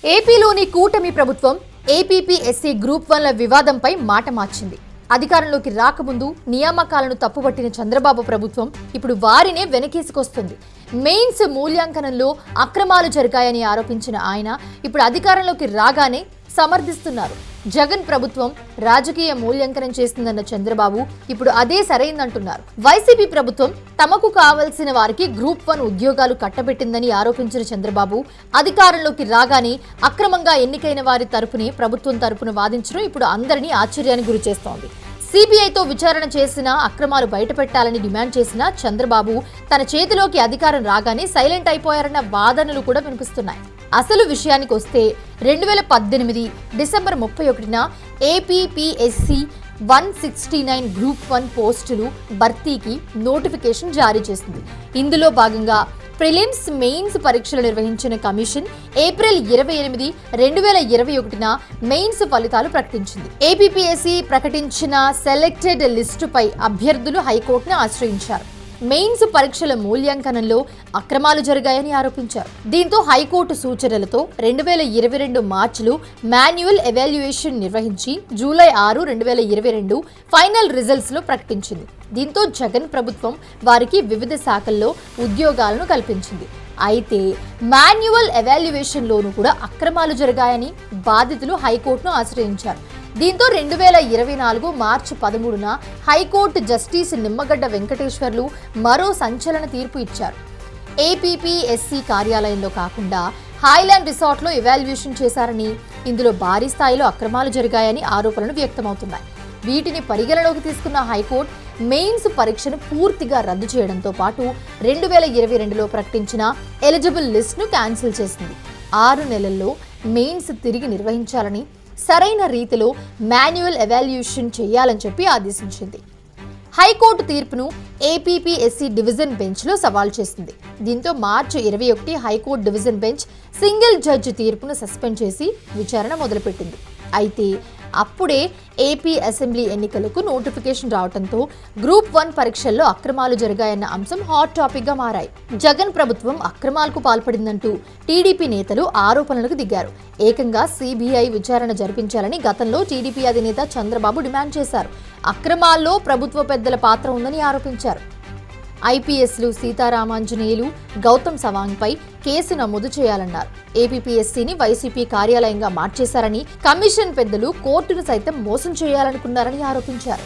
ఏపీలోని కూటమి ప్రభుత్వం ఏపీపీఎస్సీ గ్రూప్ 1ల వివాదంపై మాట మార్చింది. అధికారంలోకి రాకముందు నియామకాలను తప్పుపట్టిన చంద్రబాబు ప్రభుత్వం ఇప్పుడు వారినే వెనకేసుకొస్తుంది. మెయిన్స్ మూల్యాంకనంలో అక్రమాలు జరిగాయని ఆరోపించిన ఆయన ఇప్పుడు అధికారంలోకి రాగానే సమర్థిస్తున్నారు. జగన్ ప్రభుత్వం రాజకీయ మూల్యాంకనం చేస్తుందన్న చంద్రబాబు ఇప్పుడు అదే సరైందంటున్నారు. వైసీపీ ప్రభుత్వం తమకు కావలసిన వారికి గ్రూప్ 1 ఉద్యోగాలు కట్టబెట్టిందని ఆరోపించిన చంద్రబాబు అధికారంలోకి రాగానే అక్రమంగా ఎన్నికైన వారి తరపునే ప్రభుత్వం తరపున వాదించడం ఇప్పుడు అందరినీ ఆశ్చర్యానికి గురిచేస్తోంది. సిబిఐతో విచారణ చేసిన అక్రమాలు బయటపెట్టాలని డిమాండ్ చేసిన చంద్రబాబు తన చేతిలోకి అధికారం రాగానే సైలెంట్ అయిపోయారన్న వాదనలు కూడా వినిపిస్తున్నాయి. అసలు విషయానికి వస్తే 2018 డిసెంబర్ 31న ఏపీపీఎస్సీ 169 గ్రూప్ 1 పోస్టులు భర్తీకి నోటిఫికేషన్ జారీ చేసింది. ఇందులో భాగంగా ప్రిలిమ్స్ మెయిన్స్ పరీక్షలు నిర్వహించిన కమిషన్ ఏప్రిల్ 28, 2021న మెయిన్స్ ఫలితాలు ప్రకటించింది. ఏపీపీఎస్సీ ప్రకటించిన సెలెక్టెడ్ లిస్టుపై అభ్యర్థులు హైకోర్టును ఆశ్రయించారు. మెయిన్స్ పరీక్షల మూల్యాంకనంలో అక్రమాలు జరిగాయని ఆరోపించారు. దీంతో హైకోర్టు సూచనలతో 2022 మార్చిలో మాన్యువల్ ఎవాల్యుయేషన్ నిర్వహించి జూలై 6, 2022 ఫైనల్ రిజల్ట్స్ లో ప్రకటించింది. దీంతో జగన్ ప్రభుత్వం వారికి వివిధ శాఖల్లో ఉద్యోగాలను కల్పించింది. అయితే మాన్యువల్ ఎవాల్యుయేషన్లోనూ కూడా అక్రమాలు జరిగాయని బాధితులు హైకోర్టును ఆశ్రయించారు. దీంతో 2024 మార్చి 13న హైకోర్టు జస్టిస్ నిమ్మగడ్డ వెంకటేశ్వర్లు మరో సంచలన తీర్పు ఇచ్చారు. ఏపీపీఎస్సీ కార్యాలయంలో కాకుండా హైలాండ్ రిసార్ట్లో ఎవాల్యుయేషన్ చేశారని, ఇందులో భారీ స్థాయిలో అక్రమాలు జరిగాయని ఆరోపణలు వ్యక్తమవుతున్నాయి. వీటిని పరిగణలోకి తీసుకున్న హైకోర్టు మెయిన్స్ పరీక్షను పూర్తిగా రద్దు చేయడంతో పాటు 2022లో ప్రకటించిన ఎలిజిబుల్ లిస్ట్ను క్యాన్సిల్ చేసింది. 6 నెలల్లో మెయిన్స్ తిరిగి నిర్వహించాలని, సరైన రీతిలో మాన్యువల్ ఎవాల్యుయేషన్ చేయాలని చెప్పి ఆదేశించింది. హైకోర్టు తీర్పును ఏపీపీఎస్సీ డివిజన్ బెంచ్లో సవాల్ చేసింది. దీంతో మార్చి 21 high court division bench single judge తీర్పును సస్పెండ్ చేసి విచారణ మొదలుపెట్టింది. అయితే అప్పుడే ఏపీ అసెంబ్లీ ఎన్నికలకు నోటిఫికేషన్ రావడంతో గ్రూప్ 1 పరీక్షల్లో అక్రమాలు జరిగాయన్న అంశం హాట్ టాపిక్ గా మారాయి. జగన్ ప్రభుత్వం అక్రమాలకు పాల్పడిందంటూ టీడీపీ నేతలు ఆరోపణలకు దిగారు. ఏకంగా సిబిఐ విచారణ జరిపించాలని గతంలో టీడీపీ అధినేత చంద్రబాబు డిమాండ్ చేశారు. అక్రమాల్లో ప్రభుత్వ పెద్దల పాత్ర ఉందని ఆరోపించారు. ఐపీఎస్లు సీతారామాంజనేయులు, గౌతమ్ సవాంగ్పై కేసు నమోదు చేయాలన్నారు. ఏపీపీఎస్సీని వైసీపీ కార్యాలయంగా మార్చేశారని, కమిషన్ పెద్దలు కోర్టును సైతం మోసం చేయాలనుకున్నారని ఆరోపించారు.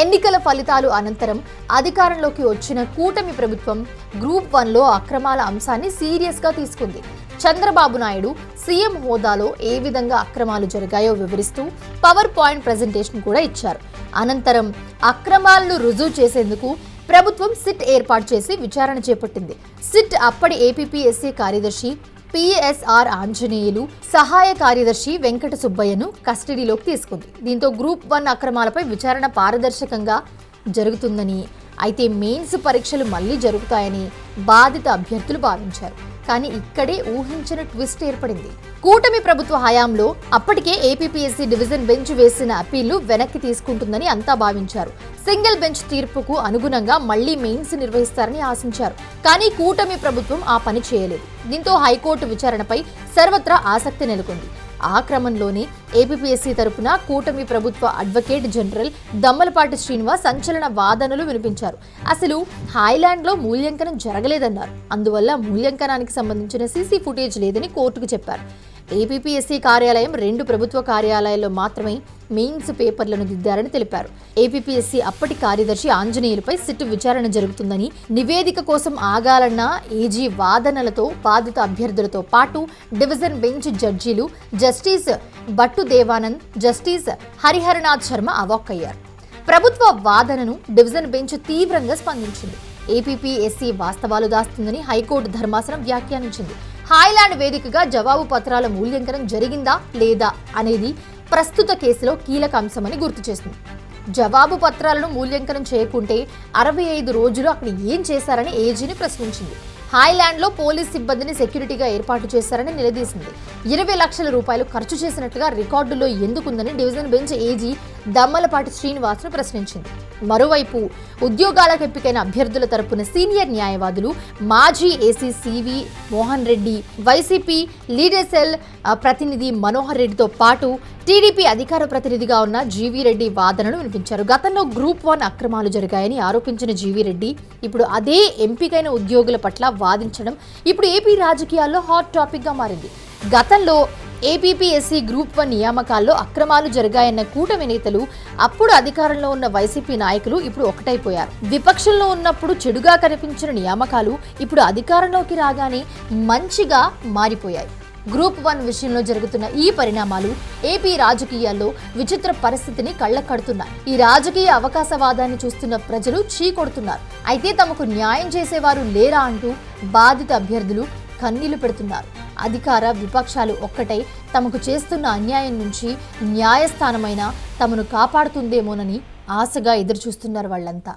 ఎన్నికల ఫలితాలు అనంతరం అధికారంలోకి వచ్చిన కూటమి ప్రభుత్వం గ్రూప్ 1లో అక్రమాల అంశాన్ని సీరియస్గా తీసుకుంది. చంద్రబాబు నాయుడు సీఎం హోదాలో ఏ విధంగా అక్రమాలు జరిగాయో వివరిస్తూ పవర్ పాయింట్ ప్రెజెంటేషన్ కూడా ఇచ్చారు. అనంతరం అక్రమాలను రుజువు చేసేందుకు ప్రభుత్వం సిట్ ఏర్పాటు చేసి విచారణ చేపట్టింది. సిట్ అప్పటి ఏపీపీఎస్సీ కార్యదర్శి పిఎస్ఆర్ ఆంజనేయులు, సహాయ కార్యదర్శి వెంకట సుబ్బయ్యను కస్టడీలోకి తీసుకుంది. దీంతో గ్రూప్ 1 అక్రమాలపై విచారణ పారదర్శకంగా జరుగుతుందని, అయితే మెయిన్స్ పరీక్షలు మళ్లీ జరుగుతాయని బాధిత అభ్యర్థులు భావించారు. కానీ ఇక్కడే ఊహించిన ట్విస్ట్ ఏర్పడింది. కూటమి ప్రభుత్వ హయాంలో అప్పటికే ఏపీపీఎస్సీ డివిజన్ బెంచ్ వేసిన అప్పీళ్లు వెనక్కి తీసుకుంటుందని అంతా భావించారు. సింగిల్ బెంచ్ తీర్పుకు అనుగుణంగా మళ్లీ మెయిన్స్ నిర్వహిస్తారని ఆశించారు. కానీ కూటమి ప్రభుత్వం ఆ పని చేయలేదు. దీంతో హైకోర్టు విచారణపై సర్వత్రా ఆసక్తి నెలకొంది. ఆ క్రమంలోనే ఏపీపీఎస్సీ తరపున కూటమి ప్రభుత్వ అడ్వకేట్ జనరల్ దమ్మలపాటి శ్రీనివాస్ సంచలన వాదనలు వినిపించారు. అసలు హైలాండ్లో మూల్యాంకనం జరగలేదన్నారు. అందువల్ల మూల్యాంకనానికి సంబంధించిన సీసీ ఫుటేజ్ లేదని కోర్టుకు చెప్పారు. ఏపీపీఎస్సీ కార్యాలయం 2 ప్రభుత్వ కార్యాలయాల్లో మాత్రమే మెయిన్స్ పేపర్లను దిద్దారని తెలిపారు. ఏపీపీఎస్సీ అప్పటి కార్యదర్శి ఆంజనేయులపై సిట్ విచారణ జరుగుతుందని, నివేదిక కోసం ఆగాలన్న ఏజీ వాదనలతో బాధిత అభ్యర్థులతో పాటు డివిజన్ బెంచ్ జడ్జీలు జస్టిస్ భట్టు దేవానంద్, జస్టిస్ హరిహరనాథ్ శర్మ అవాక్కయ్యారు. ప్రభుత్వ వాదనను డివిజన్ బెంచ్ తీవ్రంగా స్పందించింది. ఏపీపీఎస్సీ వాస్తవాలు దాస్తుందని హైకోర్టు ధర్మాసనం వ్యాఖ్యానించింది. హైలాండ్ వేదికగా జవాబు పత్రాల మూల్యాంకనం జరిగిందా లేదా అనేది ప్రస్తుత కేసులో కీలక అంశమని గుర్తు చేసింది. జవాబు పత్రాలను మూల్యాంకనం చేయకుంటే 65 రోజులు అక్కడ ఏం చేశారని ఏజీని ప్రశ్నించింది. హైలాండ్లో పోలీస్ సిబ్బందిని సెక్యూరిటీగా ఏర్పాటు చేశారని నిలదీసింది. 20 లక్షల రూపాయలు ఖర్చు చేసినట్లుగా రికార్డులో ఎందుకుందని డివిజన్ బెంచ్ ఏజీ దమ్మలపాటి శ్రీనివాస్ను ప్రశ్నించింది. మరోవైపు ఉద్యోగాలకు ఎంపికైన అభ్యర్థుల తరపున సీనియర్ న్యాయవాదులు మాజీ AC CV Mohan Reddy, YCP leader cell ప్రతినిధి మనోహర్ రెడ్డితో పాటు టీడీపీ అధికార ప్రతినిధిగా ఉన్న జీవీ రెడ్డి వాదనను వినిపించారు. గతంలో గ్రూప్ 1 అక్రమాలు జరిగాయని ఆరోపించిన జీవీ రెడ్డి ఇప్పుడు అదే ఎంపికైన ఉద్యోగుల పట్ల వాదించడం ఇప్పుడు ఏపీ రాజకీయాల్లో హాట్ టాపిక్ గా మారింది. గతంలో ఏపీపీఎస్సీ గ్రూప్ 1 నియామకాల్లో అక్రమాలు జరిగాయన్న కూటమి నేతలు, అప్పుడు అధికారంలో ఉన్న వైసీపీ నాయకులు ఇప్పుడు ఒకటైపోయారు. విపక్షంలో ఉన్నప్పుడు చెడుగా కనిపించిన నియామకాలు ఇప్పుడు అధికారంలోకి రాగానే మంచిగా మారిపోయాయి. గ్రూప్ 1 విషయంలో జరుగుతున్న ఈ పరిణామాలు ఏపీ రాజకీయాల్లో విచిత్ర పరిస్థితిని కళ్లకడుతున్నాయి. ఈ రాజకీయ అవకాశవాదాన్ని చూస్తున్న ప్రజలు చీకొడుతున్నారు. అయితే తమకు న్యాయం చేసేవారు లేరా అంటూ బాధిత అభ్యర్థులు కన్నీళ్లు పెడుతున్నారు. అధికార విపక్షాలు ఒక్కటై తమకు చేస్తున్న అన్యాయం నుంచి న్యాయస్థానమైన తమను కాపాడుతుందేమోనని ఆశగా ఎదురుచూస్తున్నారు వాళ్ళంతా.